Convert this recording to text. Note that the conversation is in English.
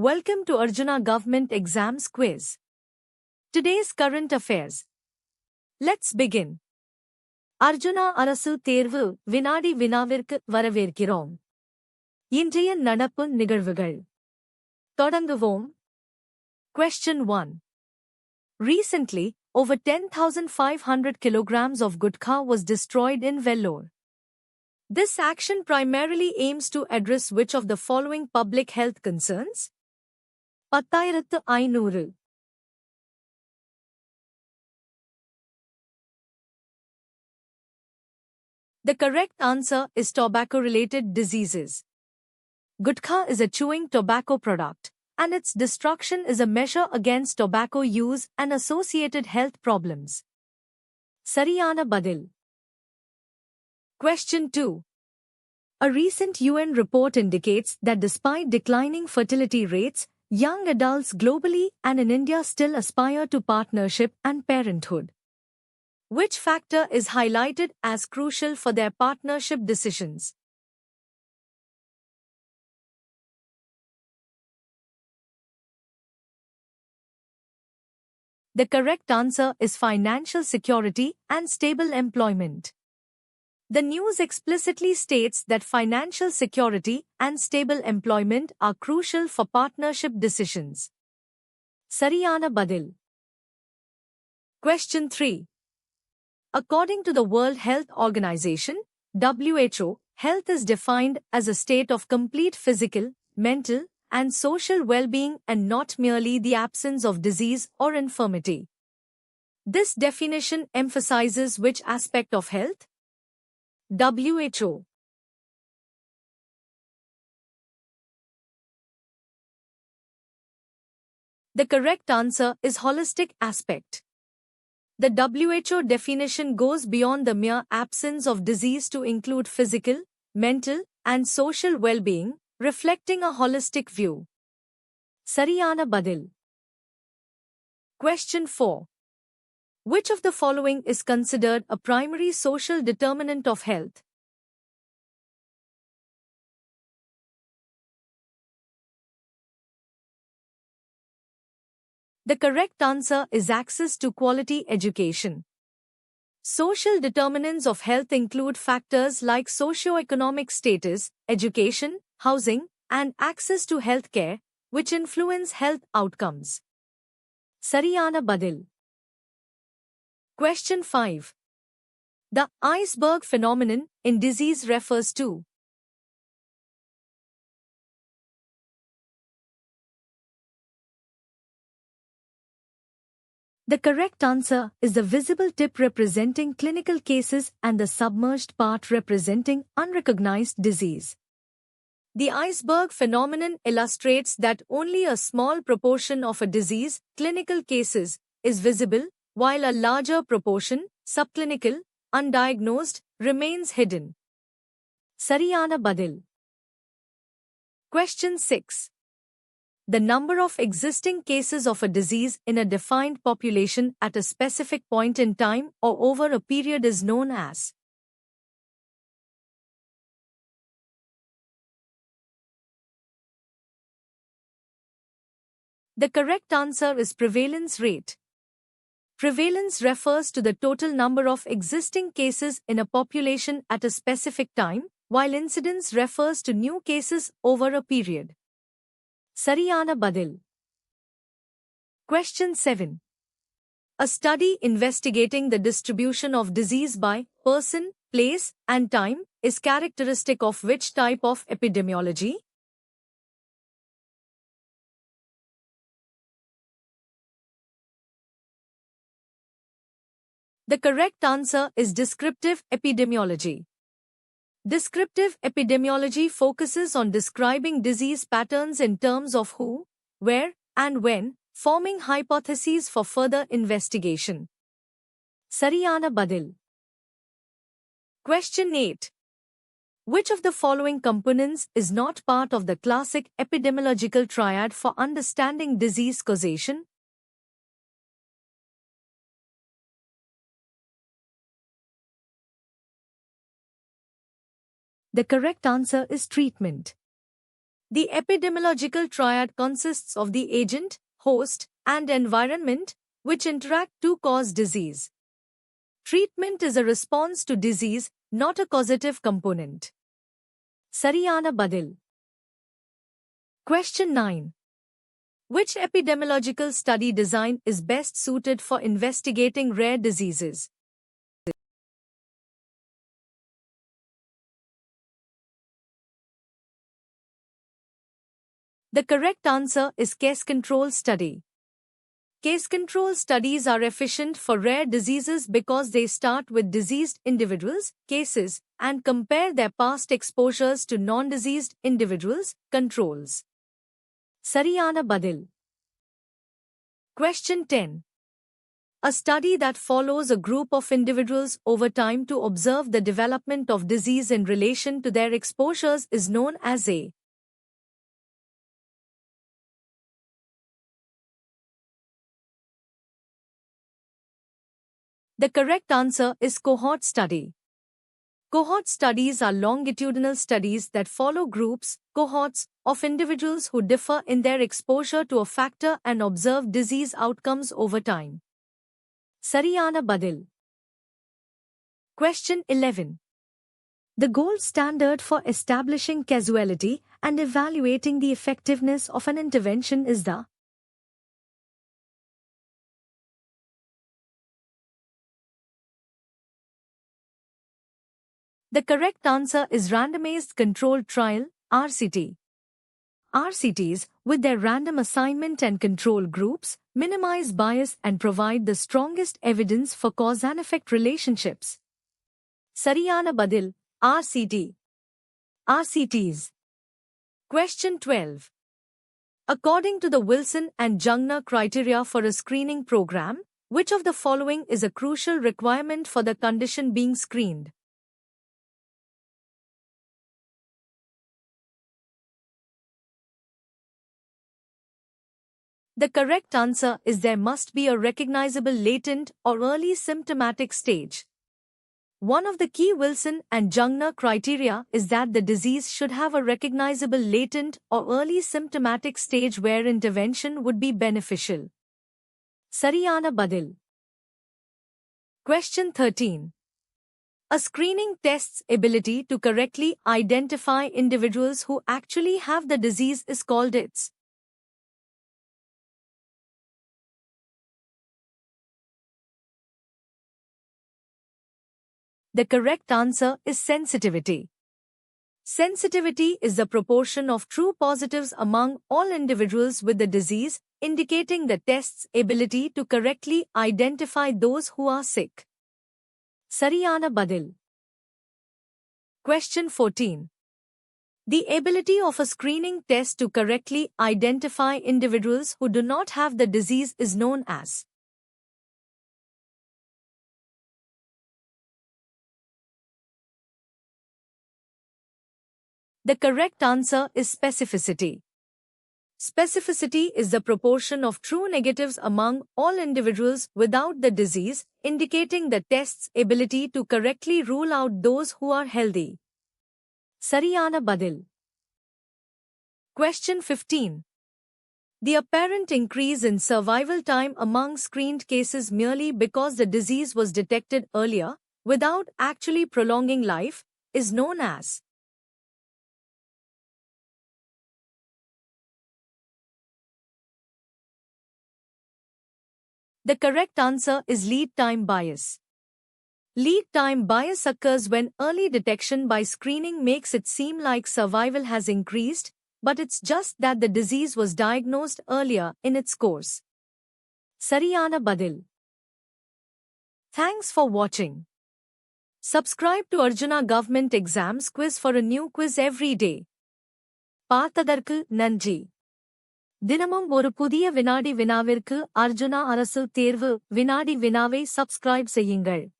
Welcome to Arjuna Government Exams Quiz. Today's current affairs. Let's begin. Arjuna அரசு தேர்வு வினாடி வினாவிற்கு வரவேற்கிறோம். இன்றைய நடப்பு நிகழ்வுகள். தொடங்குவோம். Question 1. Recently, over 10,500 kilograms of gutkha was destroyed in Vellore. This action primarily aims to address which of the following public health concerns? 10,500. The correct answer is tobacco-related diseases. Gutkha is a chewing tobacco product, and its destruction is a measure against tobacco use and associated health problems. Sariyana Badil. Question 2. A recent UN report indicates that despite declining fertility rates, young adults globally and in India still aspire to partnership and parenthood. Which factor is highlighted as crucial for their partnership decisions? The correct answer is financial security and stable employment. The news explicitly states that financial security and stable employment are crucial for partnership decisions. Sariyana Badil. Question 3. According to the World Health Organization, WHO, health is defined as a state of complete physical, mental, and social well-being and not merely the absence of disease or infirmity. This definition emphasizes which aspect of health? WHO. The correct answer is holistic aspect. The WHO definition goes beyond the mere absence of disease to include physical, mental, and social well-being, reflecting a holistic view. Sariyana Badil. Question 4. Which of the following is considered a primary social determinant of health? The correct answer is access to quality education. Social determinants of health include factors like socio-economic status, education, housing, and access to health care, which influence health outcomes. Sariyana Badil. Question 5. The iceberg phenomenon in disease refers to? The correct answer is the visible tip representing clinical cases and the submerged part representing unrecognized disease. The iceberg phenomenon illustrates that only a small proportion of a disease, clinical cases, is visible, while a larger proportion, subclinical, undiagnosed, remains hidden. Sariyana Badil. Question 6. The number of existing cases of a disease in a defined population at a specific point in time or over a period is known as? The correct answer is prevalence rate. Prevalence refers to the total number of existing cases in a population at a specific time, while incidence refers to new cases over a period. Sariyana Badil. Question 7. A study investigating the distribution of disease by person, place, and time is characteristic of which type of epidemiology? The correct answer is descriptive epidemiology. Descriptive epidemiology focuses on describing disease patterns in terms of who, where, and when, forming hypotheses for further investigation. Sariyana Badil. Question 8. Which of the following components is not part of the classic epidemiological triad for understanding disease causation? The correct answer is treatment. The epidemiological triad consists of the agent, host, and environment, which interact to cause disease. Treatment is a response to disease, not a causative component. Sariyana Badil. Question 9. Which epidemiological study design is best suited for investigating rare diseases? The correct answer is case control study. Case control studies are efficient for rare diseases because they start with diseased individuals, cases, and compare their past exposures to non-diseased individuals, controls. Sariyana Badil. Question 10. A study that follows a group of individuals over time to observe the development of disease in relation to their exposures is known as a. The correct answer is cohort study. Cohort studies are longitudinal studies that follow groups, cohorts, of individuals who differ in their exposure to a factor and observe disease outcomes over time. Sariyana Badil. Question 11. The gold standard for establishing causality and evaluating the effectiveness of an intervention is the. The correct answer is randomized controlled trial, RCT. RCTs, with their random assignment and control groups, minimize bias and provide the strongest evidence for cause and effect relationships. Sariyana Badil, RCT. RCTs. Question 12. According to the Wilson and Jungner criteria for a screening program, which of the following is a crucial requirement for the condition being screened? The correct answer is there must be a recognizable latent or early symptomatic stage. One of the key Wilson and Jungner criteria is that the disease should have a recognizable latent or early symptomatic stage where intervention would be beneficial. Sariyana Badil. Question 13. A screening test's ability to correctly identify individuals who actually have the disease is called its. The correct answer is sensitivity. Sensitivity is the proportion of true positives among all individuals with the disease, indicating the test's ability to correctly identify those who are sick. Sariyana Badil. Question 14. The ability of a screening test to correctly identify individuals who do not have the disease is known as. The correct answer is specificity. Specificity is the proportion of true negatives among all individuals without the disease, indicating the test's ability to correctly rule out those who are healthy. Sariyana Badil. Question 15. The apparent increase in survival time among screened cases merely because the disease was detected earlier, without actually prolonging life, is known as. The correct answer is lead time bias. Lead time bias occurs when early detection by screening makes it seem like survival has increased, but it's just that the disease was diagnosed earlier in its course. Sariyana Badil. Thanks for watching. Subscribe to Arjuna Government Exams Quiz for a new quiz every day. பார்த்ததற்கு நன்றி. தினமும் ஒரு புதிய வினாடி வினாவிற்கு அர்ஜுனா அரசு தேர்வு வினாடி வினாவை சப்ஸ்கிரைப் செய்யுங்கள்.